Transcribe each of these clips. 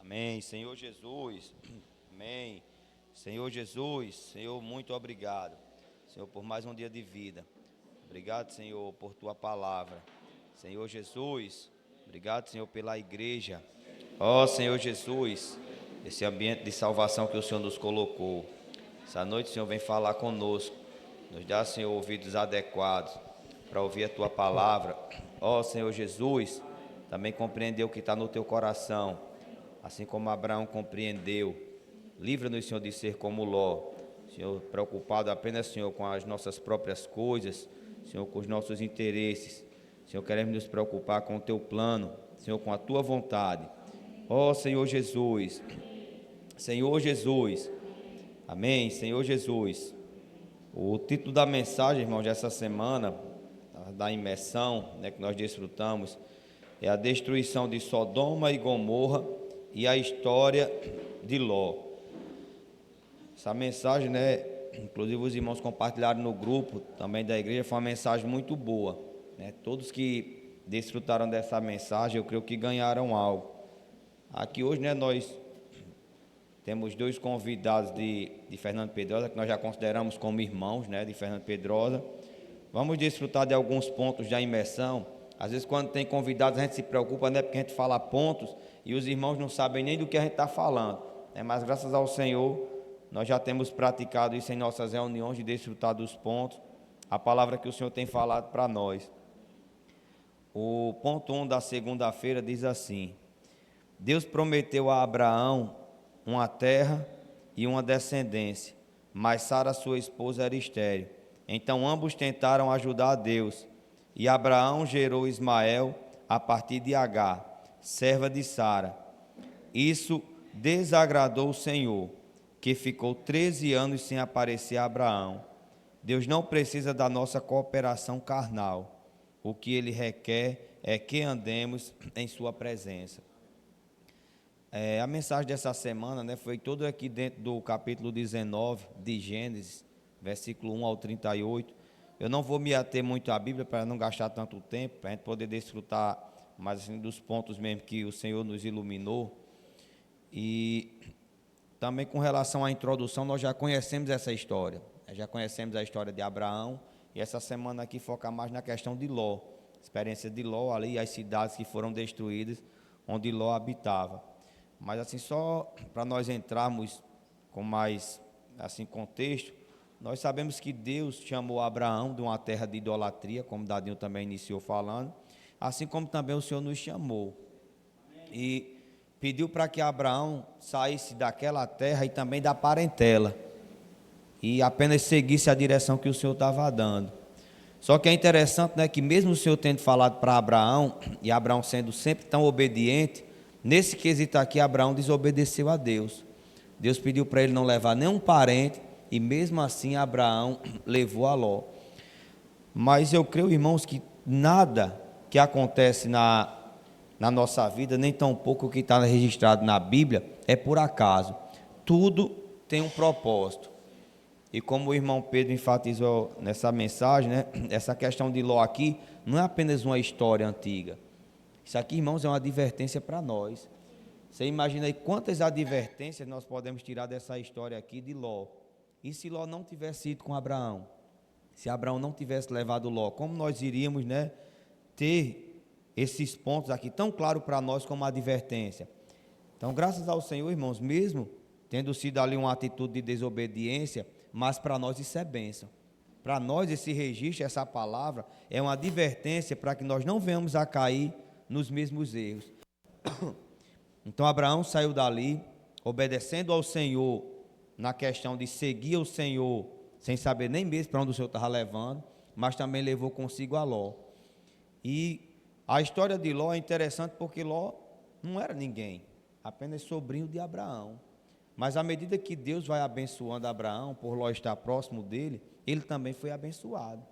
Amém. Senhor Jesus. Amém. Senhor Jesus, Senhor, muito obrigado. Senhor, por mais um dia de vida. Obrigado, Senhor, por tua palavra. Senhor Jesus, obrigado, Senhor, pela igreja. Ó Senhor Jesus, esse ambiente de salvação que o Senhor nos colocou. Essa noite, Senhor, vem falar conosco. Nos dá, Senhor, ouvidos adequados para ouvir a tua palavra. Ó Senhor Jesus, também compreender o que está no teu coração, assim como Abraão compreendeu. Livra-nos, Senhor, de ser como Ló, Senhor, preocupado apenas, Senhor, com as nossas próprias coisas, Senhor, com os nossos interesses. Senhor, queremos nos preocupar com o teu plano, Senhor, com a tua vontade. Ó Senhor Jesus, Senhor Jesus, amém, Senhor Jesus. O título da mensagem, irmãos, dessa semana, da imersão, né, que nós desfrutamos, é a destruição de Sodoma e Gomorra e a história de Ló. Essa mensagem, né, inclusive os irmãos compartilharam no grupo também da igreja, foi uma mensagem muito boa, né? Todos que desfrutaram dessa mensagem, eu creio que ganharam algo. Aqui hoje, né, nós temos dois convidados de Fernando Pedrosa, que nós já consideramos como irmãos, né, de Fernando Pedrosa. Vamos desfrutar de alguns pontos da imersão. Às vezes, quando tem convidados, a gente se preocupa, né, porque a gente fala pontos e os irmãos não sabem nem do que a gente está falando, né? Mas graças ao Senhor, nós já temos praticado isso em nossas reuniões, de desfrutar dos pontos, a palavra que o Senhor tem falado para nós. O ponto 1 da segunda-feira diz assim: Deus prometeu a Abraão uma terra e uma descendência, mas Sara, sua esposa, era estéril. Então ambos tentaram ajudar a Deus, e Abraão gerou Ismael a partir de Agar, serva de Sara. Isso desagradou o Senhor, que ficou 13 anos sem aparecer a Abraão. Deus não precisa da nossa cooperação carnal. O que Ele requer é que andemos em sua presença. A mensagem dessa semana, né, foi toda aqui dentro do capítulo 19 de Gênesis, versículo 1 ao 38. Eu não vou me ater muito à Bíblia para não gastar tanto tempo, para a gente poder desfrutar mais assim, dos pontos mesmo que o Senhor nos iluminou. E também com relação à introdução, nós já conhecemos essa história. Já conhecemos a história de Abraão, e essa semana aqui foca mais na questão de Ló. Experiência de Ló ali, as cidades que foram destruídas, onde Ló habitava. Mas assim, só para nós entrarmos com mais assim, contexto, nós sabemos que Deus chamou Abraão de uma terra de idolatria, como Dadinho também iniciou falando, assim como também o Senhor nos chamou. E pediu para que Abraão saísse daquela terra e também da parentela, e apenas seguisse a direção que o Senhor estava dando. Só que é interessante, né, que mesmo o Senhor tendo falado para Abraão, e Abraão sendo sempre tão obediente, nesse quesito aqui, Abraão desobedeceu a Deus. Deus pediu para ele não levar nenhum parente, e mesmo assim Abraão levou a Ló. Mas eu creio, irmãos, que nada que acontece na nossa vida, nem tampouco o que está registrado na Bíblia, é por acaso. Tudo tem um propósito. E como o irmão Pedro enfatizou nessa mensagem, né, essa questão de Ló aqui não é apenas uma história antiga. Isso aqui, irmãos, é uma advertência para nós. Você imagina aí quantas advertências nós podemos tirar dessa história aqui de Ló. E se Ló não tivesse ido com Abraão? Se Abraão não tivesse levado Ló, como nós iríamos, né, ter esses pontos aqui tão claros para nós como advertência? Então, graças ao Senhor, irmãos, mesmo tendo sido ali uma atitude de desobediência, mas para nós isso é bênção. Para nós esse registro, essa palavra, é uma advertência para que nós não venhamos a cair nos mesmos erros. Então Abraão saiu dali, obedecendo ao Senhor, na questão de seguir o Senhor, sem saber nem mesmo para onde o Senhor estava levando, mas também levou consigo a Ló. E a história de Ló é interessante porque Ló não era ninguém, apenas sobrinho de Abraão. Mas à medida que Deus vai abençoando Abraão, por Ló estar próximo dele, ele também foi abençoado.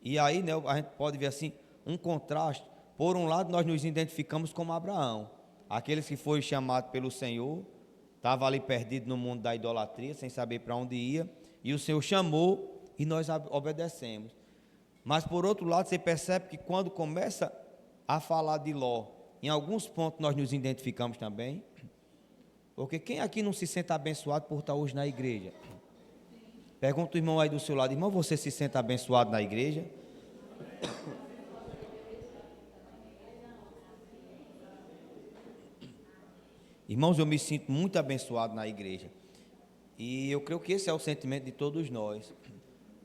E aí, né, a gente pode ver assim, um contraste. Por um lado, nós nos identificamos como Abraão, aqueles que foram chamados pelo Senhor, estavam ali perdidos no mundo da idolatria, sem saber para onde ia, e o Senhor chamou e nós obedecemos. Mas por outro lado, você percebe que quando começa a falar de Ló, em alguns pontos nós nos identificamos também. Porque quem aqui não se sente abençoado por estar hoje na igreja? Pergunta o irmão aí do seu lado: irmão, você se sente abençoado na igreja? Irmãos, eu me sinto muito abençoado na igreja. E eu creio que esse é o sentimento de todos nós.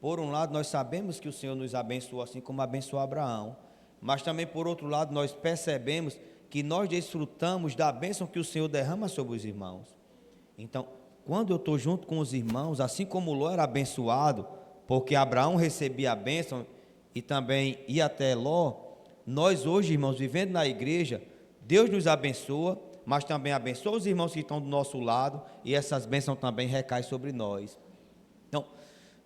Por um lado, nós sabemos que o Senhor nos abençoou assim como abençoou Abraão. Mas também, por outro lado, nós percebemos que nós desfrutamos da bênção que o Senhor derrama sobre os irmãos. Então, quando eu estou junto com os irmãos, assim como Ló era abençoado, porque Abraão recebia a bênção e também ia até Ló, nós hoje, irmãos, vivendo na igreja, Deus nos abençoa, mas também abençoa os irmãos que estão do nosso lado, e essas bênçãos também recaem sobre nós. Então,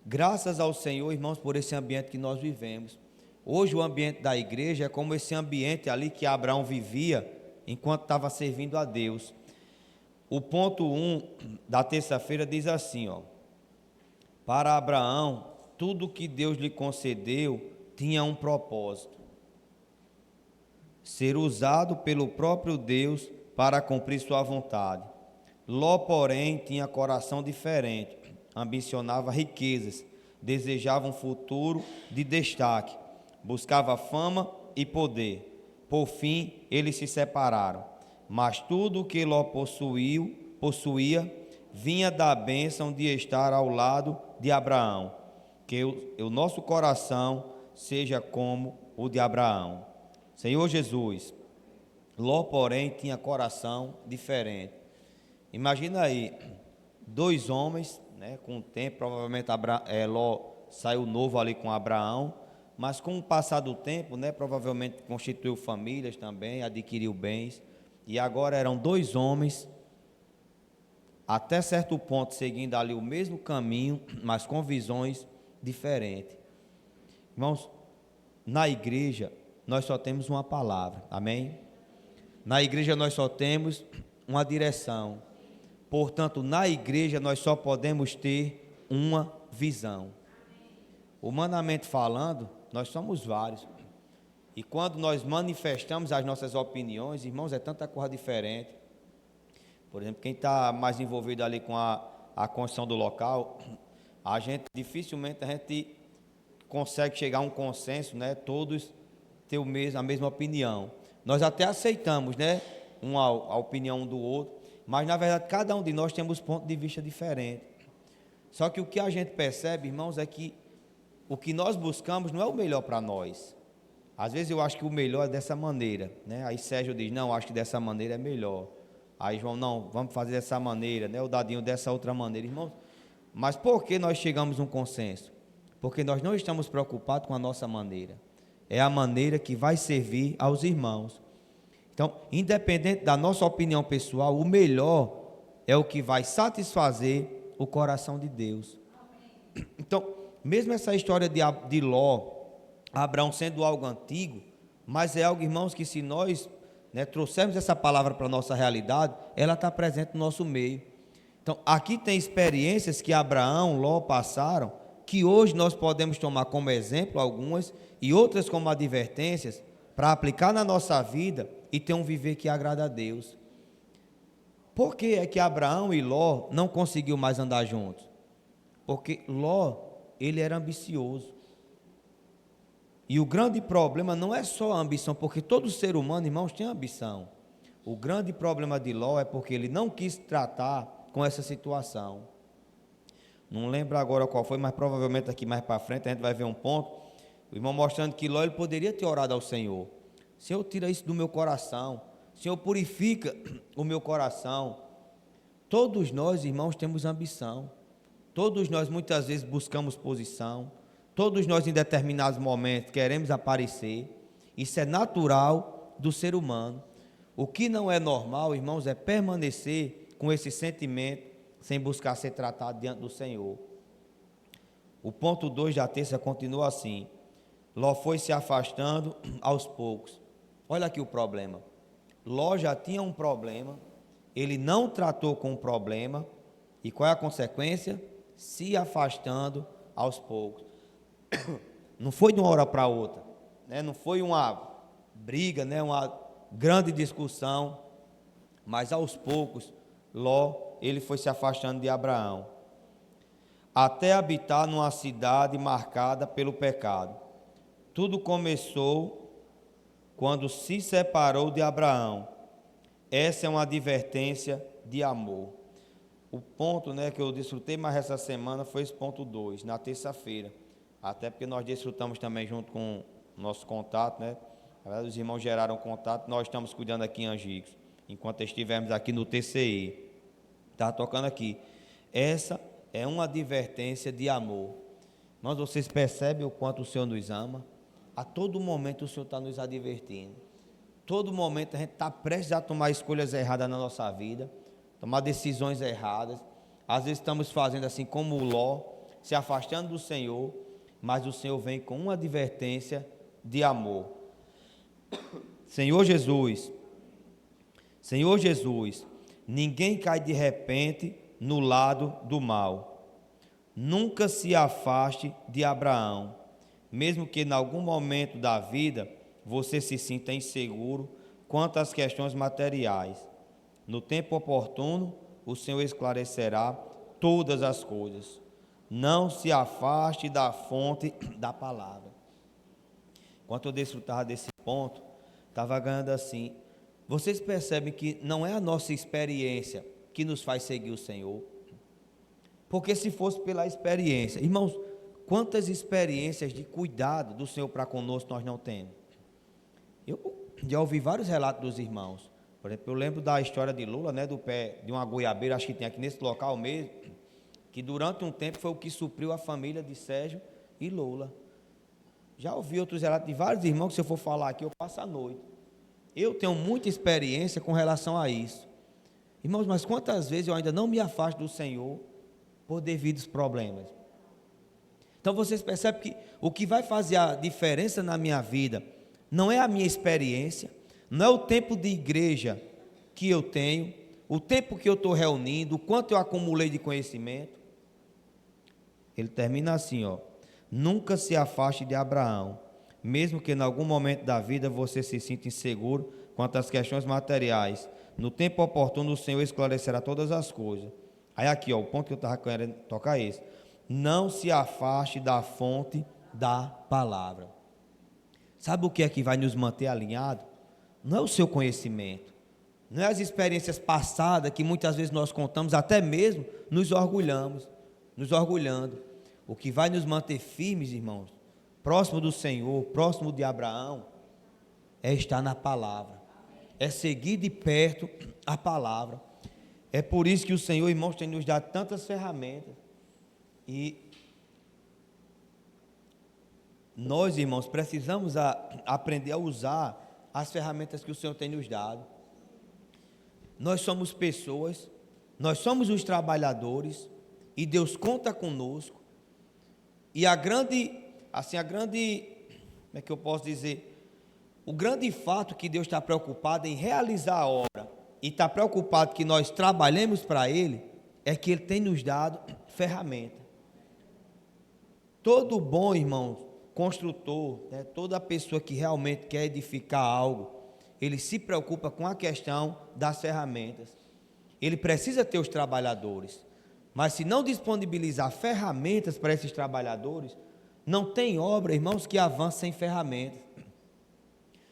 graças ao Senhor, irmãos, por esse ambiente que nós vivemos. Hoje o ambiente da igreja é como esse ambiente ali que Abraão vivia enquanto estava servindo a Deus. O ponto 1 da terça-feira diz assim, ó: para Abraão, tudo que Deus lhe concedeu tinha um propósito: ser usado pelo próprio Deus para cumprir sua vontade. Ló, porém, tinha coração diferente, ambicionava riquezas, desejava um futuro de destaque, buscava fama e poder. Por fim, eles se separaram. Mas tudo o que Ló possuía vinha da bênção de estar ao lado de Abraão. Que o nosso coração seja como o de Abraão. Senhor Jesus, Ló, porém, tinha coração diferente. Imagina aí, dois homens, né, com o tempo, provavelmente Ló saiu novo ali com Abraão, mas com o passar do tempo, né, provavelmente constituiu famílias também, adquiriu bens, e agora eram dois homens, até certo ponto, seguindo ali o mesmo caminho, mas com visões diferentes. Irmãos, na igreja, nós só temos uma palavra, amém? Na igreja nós só temos uma direção. Portanto, na igreja nós só podemos ter uma visão. Humanamente falando, nós somos vários. E quando nós manifestamos as nossas opiniões, irmãos, é tanta coisa diferente. Por exemplo, quem está mais envolvido ali com a construção do local, dificilmente a gente consegue chegar a um consenso, né? Todos ter a mesma opinião. Nós até aceitamos, né, a opinião do outro, mas na verdade cada um de nós temos pontos de vista diferentes. Só que o que a gente percebe, irmãos, é que o que nós buscamos não é o melhor para nós. Às vezes eu acho que o melhor é dessa maneira, né? Aí Sérgio diz: não, acho que dessa maneira é melhor. Aí João: não, vamos fazer dessa maneira, né? O Dadinho dessa outra maneira, irmãos. Mas por que nós chegamos a um consenso? Porque nós não estamos preocupados com a nossa maneira. É a maneira que vai servir aos irmãos. Então, independente da nossa opinião pessoal, o melhor é o que vai satisfazer o coração de Deus. Então, mesmo essa história de Ló, Abraão sendo algo antigo, mas é algo, irmãos, que se nós, né, trouxermos essa palavra para a nossa realidade, ela está presente no nosso meio. Então, aqui tem experiências que Abraão, Ló passaram, que hoje nós podemos tomar como exemplo algumas e outras como advertências para aplicar na nossa vida e ter um viver que agrada a Deus. Por que é que Abraão e Ló não conseguiu mais andar juntos? Porque Ló, ele era ambicioso. E o grande problema não é só a ambição, porque todo ser humano, irmãos, tem ambição. O grande problema de Ló é porque ele não quis tratar com essa situação. Não lembro agora qual foi, mas provavelmente aqui mais para frente a gente vai ver um ponto, o irmão mostrando que Ló, ele poderia ter orado ao Senhor: Senhor, tira isso do meu coração, Senhor, purifica o meu coração. Todos nós, irmãos, temos ambição. Todos nós muitas vezes buscamos posição. Todos nós em determinados momentos queremos aparecer. Isso é natural do ser humano. O que não é normal, irmãos, é permanecer com esse sentimento sem buscar ser tratado diante do Senhor. O ponto 2 da terça continua assim: Ló foi se afastando aos poucos. Olha aqui o problema. Ló já tinha um problema, ele não tratou com o problema, e qual é a consequência? Se afastando aos poucos. Não foi de uma hora para outra, né? Não foi uma briga, né? grande discussão, mas aos poucos, Ló, ele foi se afastando de Abraão, até habitar numa cidade marcada pelo pecado. Tudo começou quando se separou de Abraão. Essa é uma advertência de amor. O ponto, né, que eu desfrutei mais essa semana foi esse ponto 2, na terça-feira. Até porque nós desfrutamos também junto com o nosso contato, né? Na verdade, os irmãos geraram contato, nós estamos cuidando aqui em Angicos, enquanto estivermos aqui no TCI. Está tocando aqui. Essa é uma advertência de amor. Mas vocês percebem o quanto o Senhor nos ama? A todo momento o Senhor está nos advertindo. Todo momento a gente está prestes a tomar escolhas erradas na nossa vida, tomar decisões erradas. Às vezes estamos fazendo assim como o Ló, se afastando do Senhor, mas o Senhor vem com uma advertência de amor. Senhor Jesus, ninguém cai de repente no lado do mal. Nunca se afaste de Abraão, mesmo que em algum momento da vida você se sinta inseguro quanto às questões materiais. No tempo oportuno, o Senhor esclarecerá todas as coisas. Não se afaste da fonte da palavra. Enquanto eu desfrutava desse ponto, estava ganhando assim. Vocês percebem que não é a nossa experiência que nos faz seguir o Senhor? Porque se fosse pela experiência, irmãos, quantas experiências de cuidado do Senhor para conosco nós não temos? Eu já ouvi vários relatos dos irmãos. Por exemplo, eu lembro da história de Lula, né, do pé de uma goiabeira, acho que tem aqui nesse local mesmo, que durante um tempo foi o que supriu a família de Sérgio e Lula. Já ouvi outros relatos de vários irmãos, que se eu for falar aqui, eu passo a noite. Eu tenho muita experiência com relação a isso. Irmãos, mas quantas vezes eu ainda não me afasto do Senhor por devidos problemas? Então vocês percebem que o que vai fazer a diferença na minha vida não é a minha experiência, não é o tempo de igreja que eu tenho, o tempo que eu estou reunindo, o quanto eu acumulei de conhecimento. Ele termina assim, ó: nunca se afaste de Abraão, mesmo que em algum momento da vida você se sinta inseguro quanto às questões materiais. No tempo oportuno o Senhor esclarecerá todas as coisas. Aí aqui, ó, o ponto que eu estava querendo tocar é esse: não se afaste da fonte da palavra. Sabe o que é que vai nos manter alinhados? Não é o seu conhecimento, não é as experiências passadas que muitas vezes nós contamos, até mesmo nos orgulhando. O que vai nos manter firmes, irmãos, próximo do Senhor, próximo de Abraão, é estar na palavra, é seguir de perto a palavra. É por isso que o Senhor, irmãos, tem nos dado tantas ferramentas. E nós, irmãos, precisamos aprender a usar as ferramentas que o Senhor tem nos dado. Nós somos pessoas, nós somos os trabalhadores, e Deus conta conosco. E como é que eu posso dizer? O grande fato que Deus está preocupado em realizar a obra, e está preocupado que nós trabalhemos para Ele, é que Ele tem nos dado ferramenta. Todo bom, irmão, construtor, né, toda pessoa que realmente quer edificar algo, ele se preocupa com a questão das ferramentas. Ele precisa ter os trabalhadores, mas se não disponibilizar ferramentas para esses trabalhadores, não tem obra, irmãos, que avance sem ferramentas.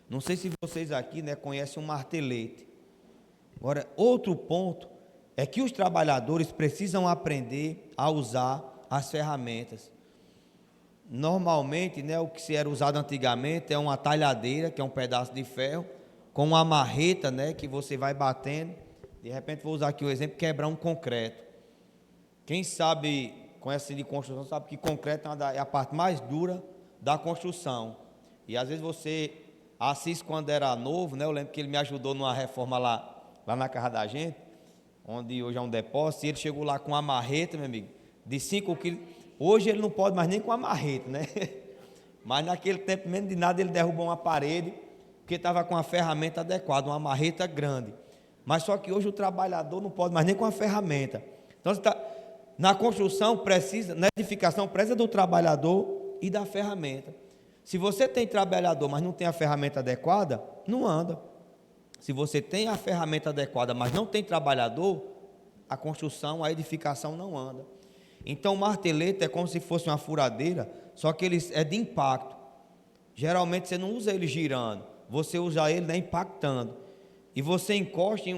Não sei se vocês aqui, né, conhecem um martelete. Agora, outro ponto é que os trabalhadores precisam aprender a usar as ferramentas. Normalmente, né, o que se era usado antigamente é uma talhadeira, que é um pedaço de ferro, com uma marreta, né, que você vai batendo. De repente, vou usar aqui o exemplo, quebrar um concreto. Quem sabe, conhece de construção, sabe que concreto é a parte mais dura da construção. E às vezes você assiste quando era novo, né, eu lembro que ele me ajudou numa reforma lá na casa da gente, onde hoje é um depósito, e ele chegou lá com uma marreta, meu amigo, de 5 quilos. Hoje ele não pode mais nem com a marreta, né? Mas naquele tempo, menos de nada, ele derrubou uma parede, porque estava com a ferramenta adequada, uma marreta grande. Mas só que hoje o trabalhador não pode mais nem com a ferramenta. Então, na construção precisa, na edificação precisa do trabalhador e da ferramenta. Se você tem trabalhador, mas não tem a ferramenta adequada, não anda. Se você tem a ferramenta adequada, mas não tem trabalhador, a construção, a edificação não anda. Então o martelete é como se fosse uma furadeira, só que ele é de impacto. Geralmente você não usa ele girando, você usa ele, né, impactando. E você encosta em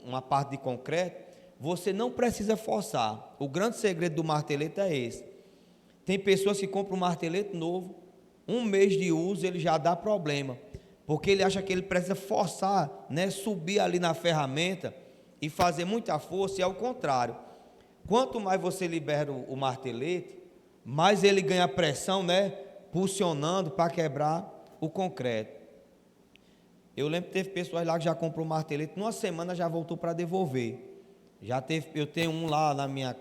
uma parte de concreto, você não precisa forçar. O grande segredo do martelete é esse. Tem pessoas que compram um martelete novo, um mês de uso ele já dá problema, porque ele acha que ele precisa forçar, né, subir ali na ferramenta e fazer muita força, e é o contrário. Quanto mais você libera o martelete, mais ele ganha pressão, né, pulsionando para quebrar o concreto. Eu lembro que teve pessoas lá que já comprou um martelete, numa semana já voltou para devolver. Eu tenho um lá na minha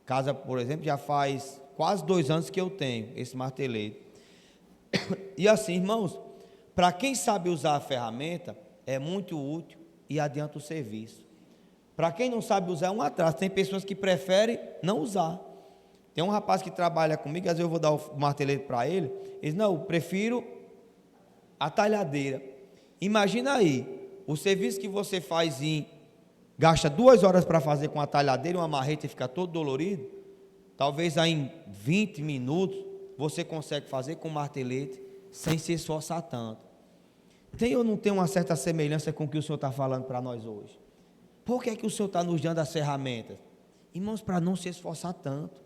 casa, por exemplo, já faz quase 2 anos que eu tenho esse martelete. E assim, irmãos, para quem sabe usar a ferramenta, é muito útil e adianta o serviço. Para quem não sabe usar, é um atraso. Tem pessoas que preferem não usar. Tem um rapaz que trabalha comigo, às vezes eu vou dar o martelete para ele, ele diz, não, eu prefiro a talhadeira. Imagina aí, o serviço que você faz gasta 2 horas para fazer com a talhadeira, uma marreta e fica todo dolorido, talvez aí em 20 minutos, você consegue fazer com o martelete, sem se esforçar tanto. Tem ou não tem uma certa semelhança com o que o Senhor está falando para nós hoje? Por que é que o Senhor está nos dando as ferramentas? Irmãos, para não se esforçar tanto.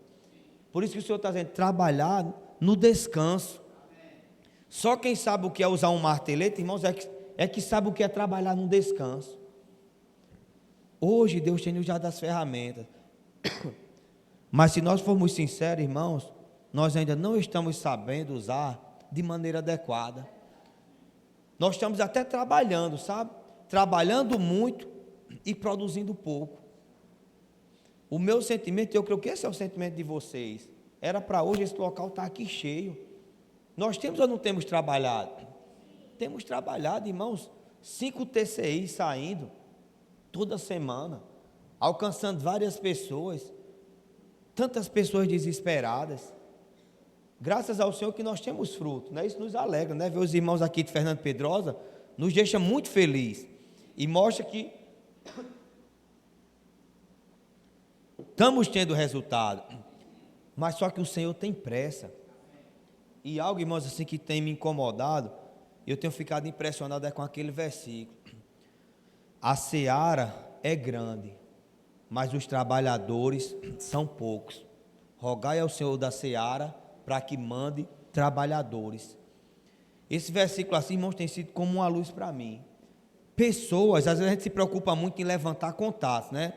Por isso que o Senhor está dizendo, trabalhar no descanso. Só quem sabe o que é usar um martelete, irmãos, é que sabe o que é trabalhar no descanso. Hoje Deus tem nos dado as ferramentas. Mas se nós formos sinceros, irmãos, nós ainda não estamos sabendo usar de maneira adequada. Nós estamos até trabalhando, sabe? Trabalhando muito e produzindo pouco. O meu sentimento, eu creio que esse é o sentimento de vocês. Era para hoje esse local estar aqui cheio. Nós temos ou não temos trabalhado? Temos trabalhado, irmãos. 5 TCI saindo toda semana, alcançando várias pessoas. Tantas pessoas desesperadas. Graças ao Senhor que nós temos fruto, né? Isso nos alegra, né? Ver os irmãos aqui de Fernando Pedrosa nos deixa muito feliz e mostra que estamos tendo resultado. Mas só que o Senhor tem pressa. E algo, irmãos, assim que tem me incomodado, eu tenho ficado impressionado é com aquele versículo. A seara é grande, mas os trabalhadores são poucos. Rogai ao Senhor da seara para que mande trabalhadores. Esse versículo assim, irmãos, tem sido como uma luz para mim. Pessoas, às vezes a gente se preocupa muito em levantar contatos, né?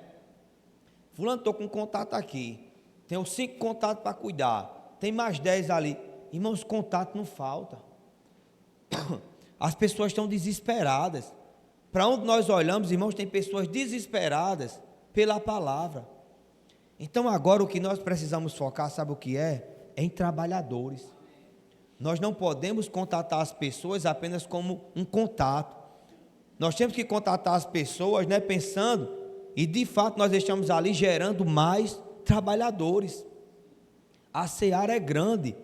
Fulano, estou com um contato aqui, tenho 5 contatos para cuidar, tem mais 10 ali. Irmãos, contato não falta. As pessoas estão desesperadas. Para onde nós olhamos, irmãos, tem pessoas desesperadas pela palavra. Então agora o que nós precisamos focar, sabe o que é? Em trabalhadores. Nós não podemos contatar as pessoas apenas como um contato. Nós temos que contatar as pessoas, né, pensando, e de fato nós estamos ali gerando mais trabalhadores. A seara é grande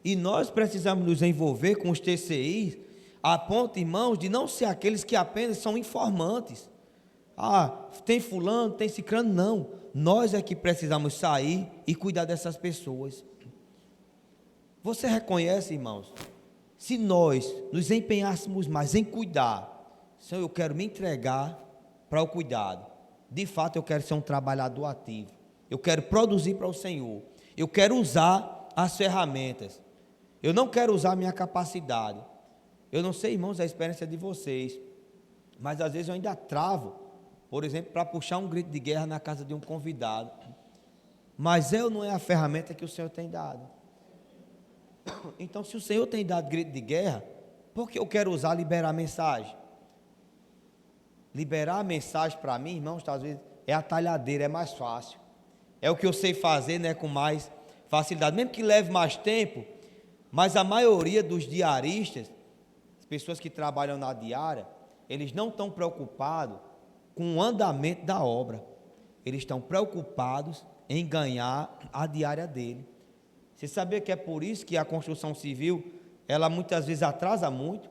e nós precisamos nos envolver com os TCIs a ponto, irmãos, de não ser aqueles que apenas são informantes. Ah, tem fulano, tem cicrano, não. Nós é que precisamos sair e cuidar dessas pessoas. Você reconhece, irmãos, se nós nos empenhássemos mais em cuidar, Senhor, eu quero me entregar para o cuidado. De fato, eu quero ser um trabalhador ativo. Eu quero produzir para o Senhor. Eu quero usar as ferramentas. Eu não quero usar a minha capacidade. Eu não sei, irmãos, a experiência de vocês, mas às vezes eu ainda travo, por exemplo, para puxar um grito de guerra na casa de um convidado. Mas eu não é a ferramenta que o Senhor tem dado. Então, se o Senhor tem dado grito de guerra, por que eu quero usar liberar a mensagem? Liberar a mensagem para mim, irmãos, às vezes é a talhadeira, é mais fácil. É o que eu sei fazer, né, com mais facilidade, mesmo que leve mais tempo, mas a maioria dos diaristas, as pessoas que trabalham na diária, eles não estão preocupados com o andamento da obra. Eles estão preocupados em ganhar a diária dele. Você sabia que é por isso que a construção civil, ela muitas vezes atrasa muito?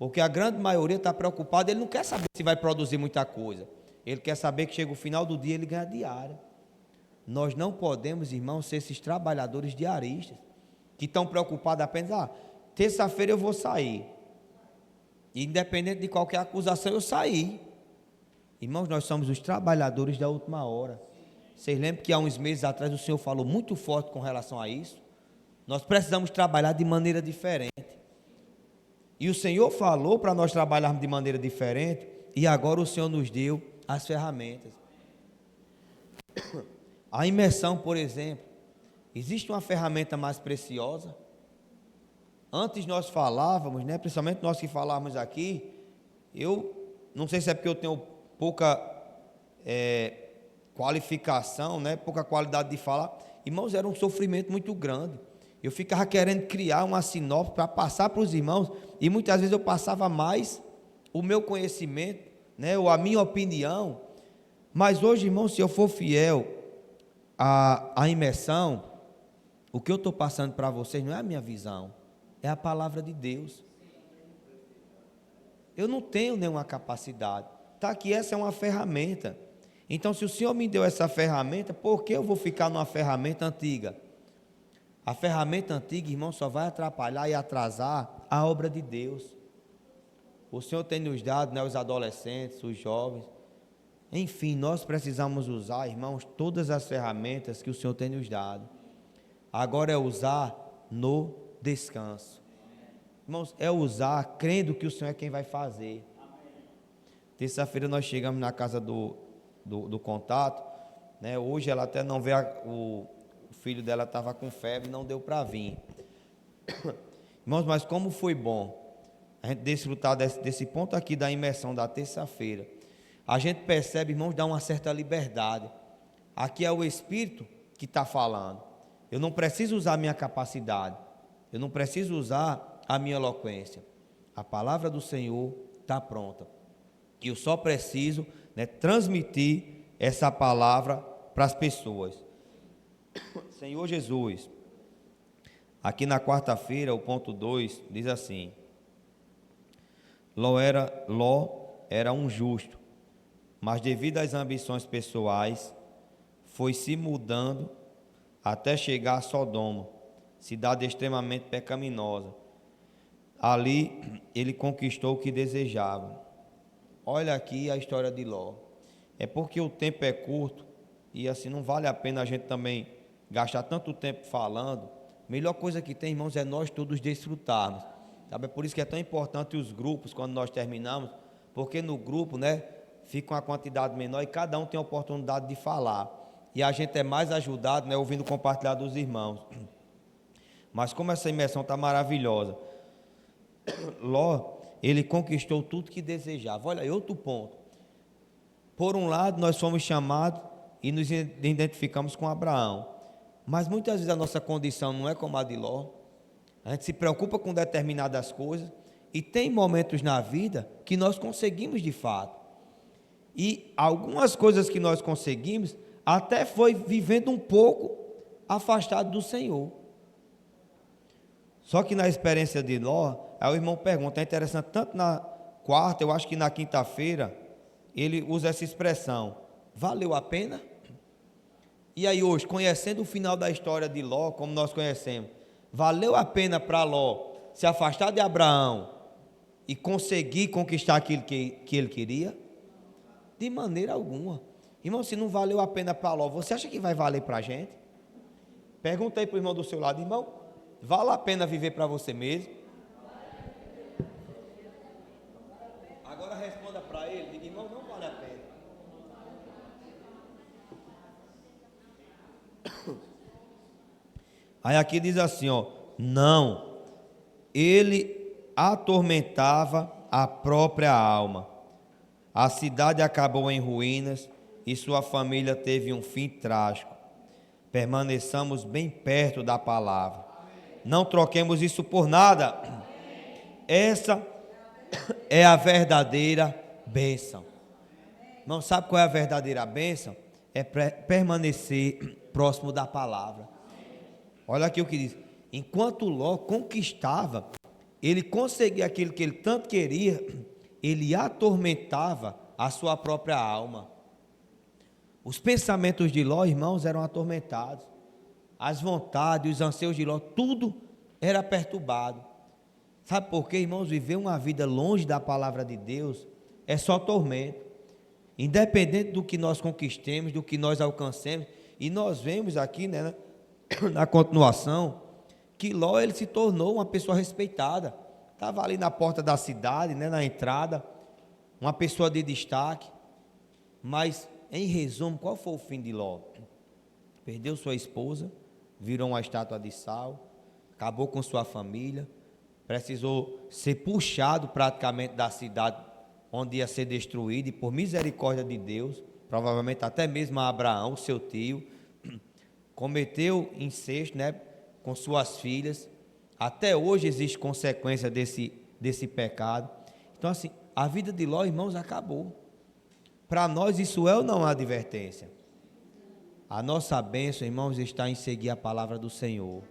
Porque a grande maioria está preocupada, ele não quer saber se vai produzir muita coisa. Ele quer saber que chega o final do dia, ele ganha diária. Nós não podemos, irmãos, ser esses trabalhadores diaristas, que estão preocupados apenas, terça-feira eu vou sair. Independente de qualquer acusação, eu saí. Irmãos, nós somos os trabalhadores da última hora. Vocês lembram que há uns meses atrás o Senhor falou muito forte com relação a isso? Nós precisamos trabalhar de maneira diferente. E o Senhor falou para nós trabalharmos de maneira diferente, e agora o Senhor nos deu as ferramentas. A imersão, por exemplo, existe uma ferramenta mais preciosa? Antes nós falávamos, né, principalmente nós que falávamos aqui, eu não sei se é porque eu tenho pouca qualificação, né, pouca qualidade de falar, irmãos, era um sofrimento muito grande. Eu ficava querendo criar uma sinopse para passar para os irmãos, e muitas vezes eu passava mais o meu conhecimento, né, ou a minha opinião. Mas hoje, irmãos, se eu for fiel à imersão, o que eu estou passando para vocês não é a minha visão, é a palavra de Deus. Eu não tenho nenhuma capacidade. Está aqui, essa é uma ferramenta. Então, se o Senhor me deu essa ferramenta, por que eu vou ficar numa ferramenta antiga? A ferramenta antiga, irmão, só vai atrapalhar e atrasar a obra de Deus. O Senhor tem nos dado, né, os adolescentes, os jovens. Enfim, nós precisamos usar, irmãos, todas as ferramentas que o Senhor tem nos dado. Agora é usar no descanso. Irmãos, é usar crendo que o Senhor é quem vai fazer. Terça-feira nós chegamos na casa do contato, né? Hoje ela até não veio, o filho dela estava com febre, não deu para vir. Irmãos, mas como foi bom a gente desfrutar desse ponto aqui da imersão da terça-feira. A gente percebe, irmãos, dá uma certa liberdade. Aqui é o Espírito que está falando. Eu não preciso usar a minha capacidade, eu não preciso usar a minha eloquência. A palavra do Senhor está pronta. E eu só preciso, né, transmitir essa palavra para as pessoas. Senhor Jesus, aqui na quarta-feira, o ponto 2 diz assim: Ló era um justo, mas devido às ambições pessoais, foi se mudando até chegar a Sodoma, cidade extremamente pecaminosa. Ali ele conquistou o que desejava. Olha aqui a história de Ló. É porque o tempo é curto e assim não vale a pena a gente também gastar tanto tempo falando. A melhor coisa que tem, irmãos, é nós todos desfrutarmos. Sabe? É por isso que é tão importante os grupos quando nós terminamos, porque no grupo, né, fica uma quantidade menor e cada um tem a oportunidade de falar. E a gente é mais ajudado, né, ouvindo compartilhar dos irmãos. Mas como essa imersão está maravilhosa, Ló, ele conquistou tudo que desejava. Olha aí, outro ponto. Por um lado, nós fomos chamados e nos identificamos com Abraão. Mas muitas vezes a nossa condição não é como a de Ló. A gente se preocupa com determinadas coisas e tem momentos na vida que nós conseguimos de fato. E algumas coisas que nós conseguimos até foi vivendo um pouco afastado do Senhor. Só que na experiência de Ló, aí o irmão pergunta, é interessante, tanto na quarta, eu acho que na quinta-feira, ele usa essa expressão, valeu a pena? E aí hoje, conhecendo o final da história de Ló, como nós conhecemos, valeu a pena para Ló se afastar de Abraão e conseguir conquistar aquilo que ele queria? De maneira alguma. Irmão, se não valeu a pena para Ló, você acha que vai valer para a gente? Pergunta aí para o irmão do seu lado, irmão, vale a pena viver para você mesmo? Agora responda para ele, diga, irmão, não vale a pena. Aí aqui diz assim, ó, não, ele atormentava a própria alma. A cidade acabou em ruínas e sua família teve um fim trágico. Permaneçamos bem perto da palavra. Não troquemos isso por nada. Essa é a verdadeira bênção. Não sabe qual é a verdadeira bênção? É permanecer próximo da palavra. Olha aqui o que diz. Enquanto Ló conquistava, ele conseguia aquilo que ele tanto queria, ele atormentava a sua própria alma. Os pensamentos de Ló, irmãos, eram atormentados. As vontades, os anseios de Ló, tudo era perturbado. Sabe por quê, irmãos? Viver uma vida longe da palavra de Deus é só tormento. Independente do que nós conquistemos, do que nós alcancemos. E nós vemos aqui, né, na continuação, que Ló, ele se tornou uma pessoa respeitada. Estava ali na porta da cidade, né, na entrada, uma pessoa de destaque. Mas, em resumo, qual foi o fim de Ló? Perdeu sua esposa, virou uma estátua de sal, acabou com sua família, precisou ser puxado praticamente da cidade onde ia ser destruído, e por misericórdia de Deus, provavelmente até mesmo Abraão, seu tio, cometeu incesto, né, com suas filhas. Até hoje existe consequência desse pecado. Então, assim, a vida de Ló, irmãos, acabou. Para nós isso é ou não uma advertência? A nossa bênção, irmãos, está em seguir a palavra do Senhor.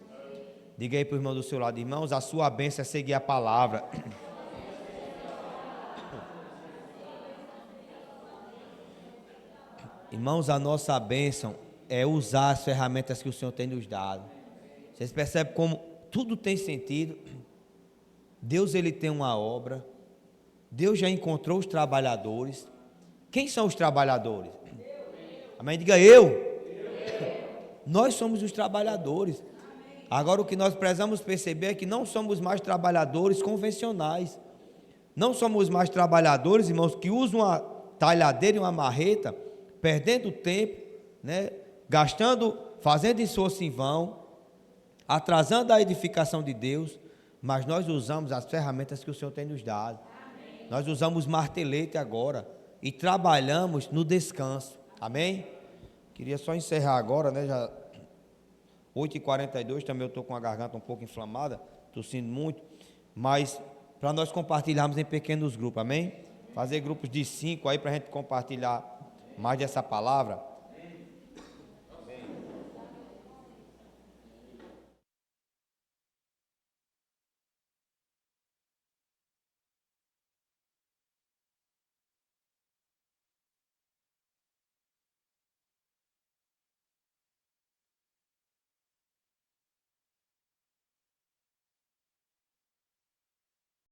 Diga aí para o irmão do seu lado: irmãos, a sua bênção é seguir a palavra. Irmãos, a nossa bênção é usar as ferramentas que o Senhor tem nos dado. Vocês percebem como tudo tem sentido? Deus, ele tem uma obra. Deus já encontrou os trabalhadores. Quem são os trabalhadores? Amém? Diga eu. Nós somos os trabalhadores. Agora o que nós precisamos perceber é que não somos mais trabalhadores convencionais. Não somos mais trabalhadores, irmãos, que usam uma talhadeira e uma marreta, perdendo tempo, né, gastando, fazendo esforço em vão, atrasando a edificação de Deus, mas nós usamos as ferramentas que o Senhor tem nos dado. Amém. Nós usamos martelete agora e trabalhamos no descanso. Amém? Queria só encerrar agora, né? Já 8h42, também eu estou com a garganta um pouco inflamada, tossindo muito, mas para nós compartilharmos em pequenos grupos, amém? Fazer grupos de 5 aí para a gente compartilhar mais dessa palavra.